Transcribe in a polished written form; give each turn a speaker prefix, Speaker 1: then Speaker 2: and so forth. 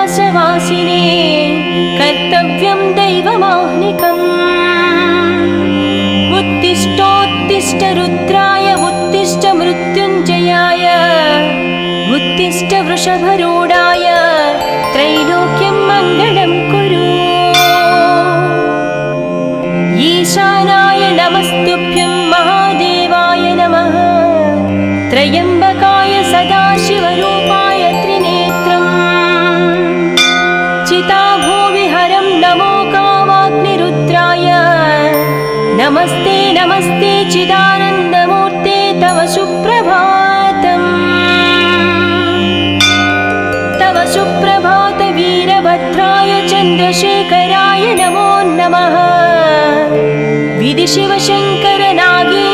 Speaker 1: कैलासवासिने कर्तव्यं दैवमाह्निकम् उत्तिष्ठोत्तिष्ठ रुद्राय उत्तिष्ठ मृत्युञ्जयाय उत्तिष्ठ वृषभरूढाय त्रैलोक्यं मङ्गलं कुरु। ईशानाय नमस्तुभ्यं महादेवाय नमः त्र्यम्बकाय सदाशिवरूपाय त्रिनेत्रम् चिताभूविहरं नमो कामाग्निरुद्राय नमस्ते नमस्ते चिदानन्दमूर्ते तव सुप्रभातम् तव सुप्रभात वीरभद्राय चन्द्रशेखराय नमो नमः विधि शिवशङ्कर नागे